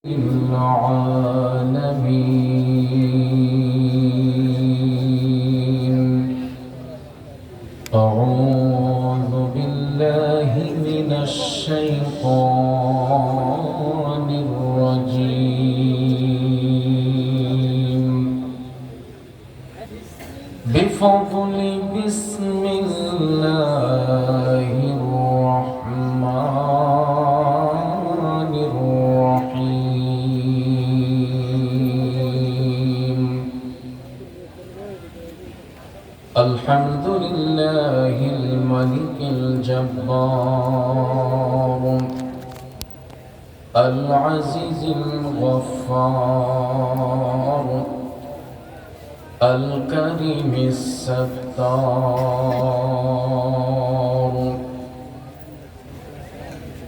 العالمين. أعوذ بالله من الشيطان الرجيم. بفضل بسم الله الرحمن الرحيم. الحمد لله الملك الجبار العزيز الغفار الكريم الستار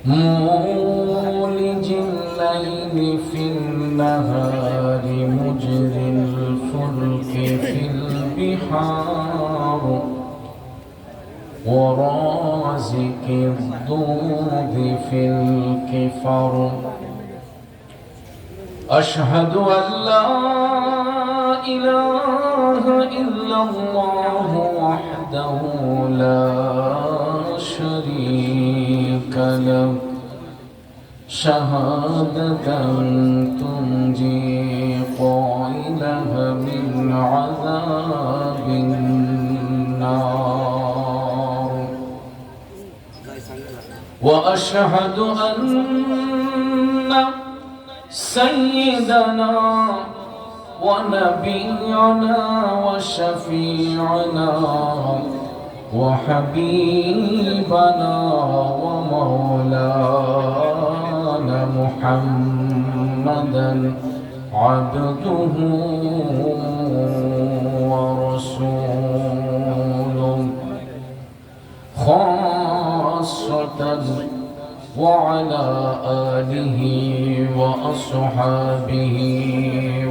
مولج الليل في النهار مجري الفلك في البحار ورازق الضود في الكفر. أشهد أن لا إله إلا الله وحده لا شريك له شهادة تنجي قائلها من عذاب النار. وأشهد أن سيدنا ونبينا وشفيعنا وحبيبنا ومولانا محمدا عبده ورسوله خاصة وعلى آله وأصحابه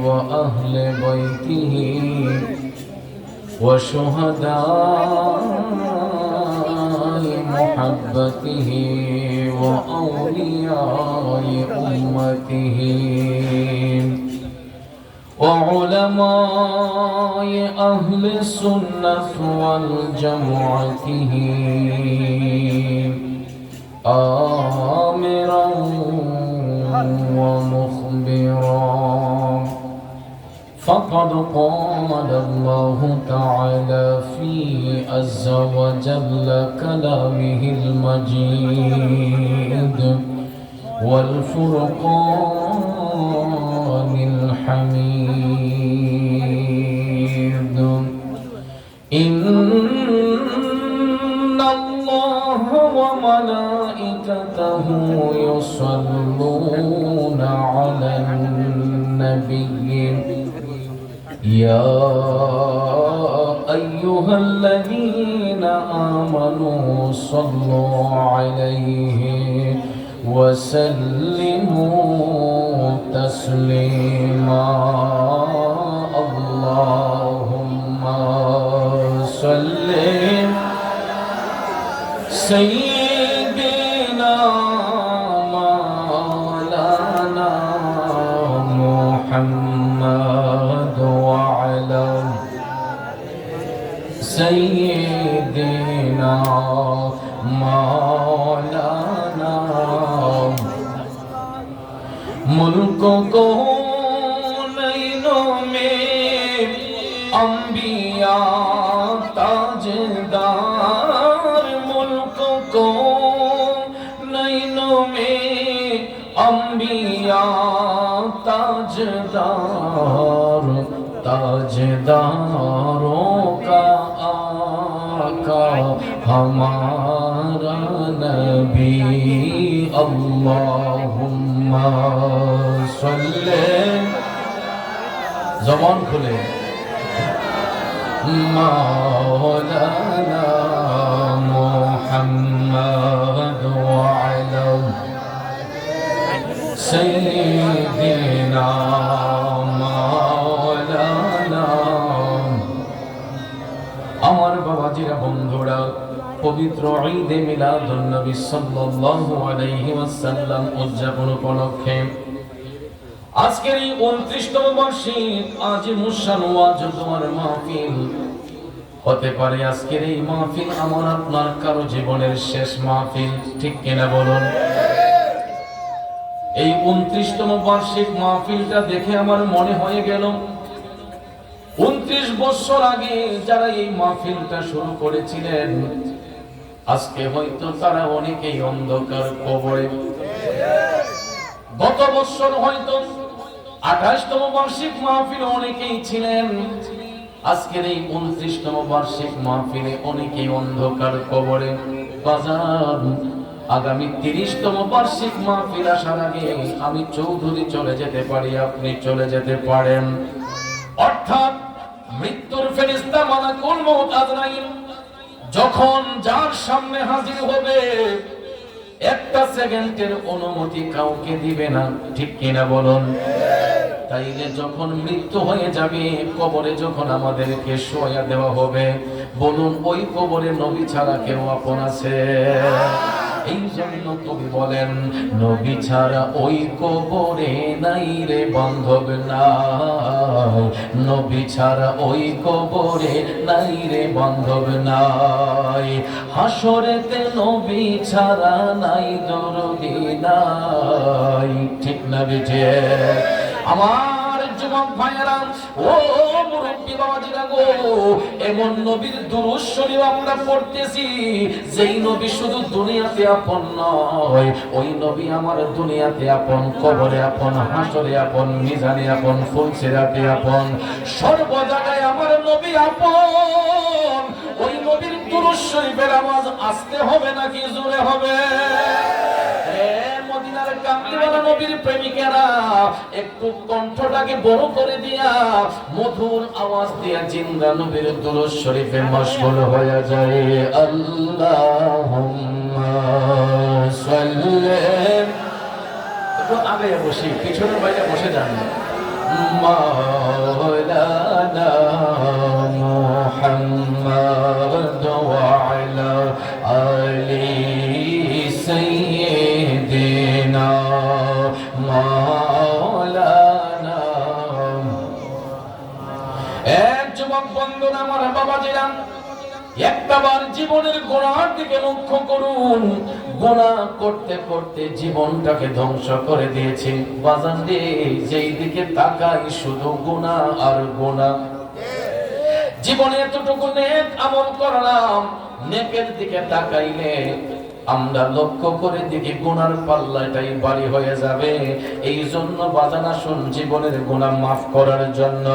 وأهل بيته وشهداء محبته وأولياء أمته وعلماء أهل السنة والجماعة آمرا ومخبرا. فقد قال الله تعالى في عز وجل كلامه المجيد والفرقان الحميد. إن الله وملائكته يصلون على النبي يا أيها الذين آمنوا صلوا عليه وسلموا تسليما. اللهم صل سيدنا مولانا محمد وعلى سيدنا مولانا. मुल्क को नैनों में अंबिया ताजदार मुल्क को नैनों में अंबिया ताजदार ताजदारों का आका हमारा नबी। अल्लाहुम्मा सल्ले ज़बान खुले मौलाना मुहम्मद वअला सय्यिदिना मौलाना। আমার বাবাজিরা বন্ধুরা পবিত্র ঈদে মিলাদুন নবী সাল্লাল্লাহু আলাইহি ওয়াসাল্লাম উদযাপন উপলক্ষে আজকের এই 29তম বার্ষিক আজ মুশান ওয়াজ তোমার মাহফিল হতে পারে আজকের এই মাহফিল আমার আপনার কারো জীবনের শেষ মাহফিল, ঠিক কিনা বলুন? এই 29তম বার্ষিক মাহফিলটা দেখে আমার মনে হয়ে গেল 29 বছর আগে যারা এই মাহফিলটা শুরু করেছিলেন আজকে হয়তো তারা অনেকেই অন্ধকার কবরে। গত বছর হয়তো 28তম বার্ষিক মাহফিলে অনেকেই ছিলেন, আজকের এই 29তম বার্ষিক মাহফিলে অনেকেই অন্ধকার কবরে। বাজার আগামী 30তম বার্ষিক মাহফিল আসার আগে আমি চৌধুরী চলে যেতে পারি, আপনি চলে যেতে পারেন। অর্থাৎ মৃত্যুর ফেরেশতা মালাকুল মউত আজরাইল যখন যার সামনে হাজির হবে একটা সেকেন্ডের অনুমতি কাউকে দিবে না, ঠিক কিনা বলুন? তাইলে যখন মৃত্যু হয়ে যাবে কবরে যখন আমাদেরকে শোয়া দেওয়া হবে, বলুন ওই কবরে নবী ছাড়া কেউ আপন আছে? এই জন্য কবি বলেন নবী ছাড়া ওই কবরে নাই রে বান্ধব নাই, নবী ছাড়া ওই কবরে নাই রে বান্ধব নাই, হাসরেতে নবী ছাড়া নাই দরদি নাই, ঠিক না বিজে? আমার যুবক ভাইয়েরা, ও মুরব্বী বাবাজিরা গো, এমন নবীর দুরূদ শরীফ আমরা পড়তেছি যেই নবী শুধু দুনিয়াতে আপন নয়, ওই নবী আমার দুনিয়াতে আপন, কবরে আপন, হাসরে আপন, মিজানে আপন, ফুলসিরাতে আপন, সর্ব জায়গায় আমার নবী আপন। ওই নবীর দুরূদ শরীফের আওয়াজ আসতে হবে নাকি জোরে হবে? মদিনার কামলিওয়ালা নবীর প্রেমিকেরা একটু কণ্ঠটাকে বড় করে দিয়া মধুর আওয়াজ দিয়া জিন্দা নবীর দুরূদ শরীফে মশগুল হয়ে যায়। আল্লাহুম্মা সাল্লি, একটু আগে বসি, পিছনের বাইরে বসে যান। মাওলানা মুহাম্মদ ওয়া আলা আলি সাইয়্যিদিনা মাওলানা। এক যুবক বন্ধুরা, আমার বাবাজিরা, একটাবার জীবনের গোনার দিকে লক্ষ্য করুন। গোনাহ করতে করতে জীবনটাকে ধ্বংস করে দিয়েছে। বাজান রে, যেই দিকে তাকাই শুধু গোনাহ আর গোনাহ। জীবনে এতটুকু নেক আমল করলাম, নেকের দিকে তাকাইলে আমরা লক্ষ্য করে দেখি গুনার পাল্লাটাই ভারী হয়ে যাবে। এই জন্য বাজান আসুন জীবনের গুনাহ মাফ করার জন্য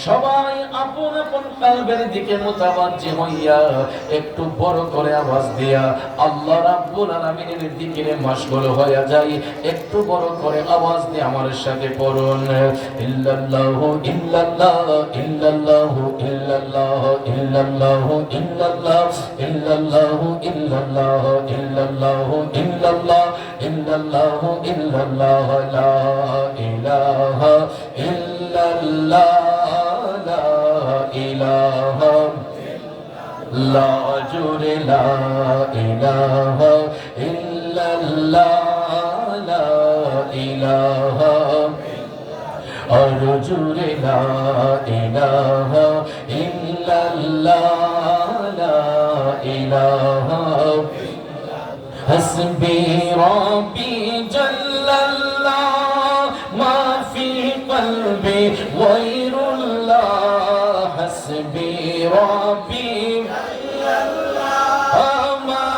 সবাই আপন আপন কলবের দিকে মুতাওয়াজ্জি হইয়া একটু বড় করে আওয়াজ দিয়া আল্লাহ রাব্বুল আলামিনের দিকে মশগুল হয়ে যাই। একটু বড় করে আওয়াজ দিয়ে আমার সাথে পড়ুন, ইল্লাল্লাহু ইল্লাল্লাহু ইল্লাল্লাহু ইল্লাল্লাহু ইল্লাল্লাহু ইল্লাল্লাহু ইল্লাল্লাহু ইল্লাল্লাহু ইল্লাল্লাহ ইল্লাল্লাহু ইল্লাল্লাহ লা ইলাহা ইল্লাল্লাহ লা ইলাহা লা জুরে লা ইলাহা ইল্লাল্লাহ লা ইলাহা আর জুরে লা ইলাহা ইল্লাল্লাহ লা ইলাহা حسبي ربي جل الله ما في قلبي غير الله حسبي ربي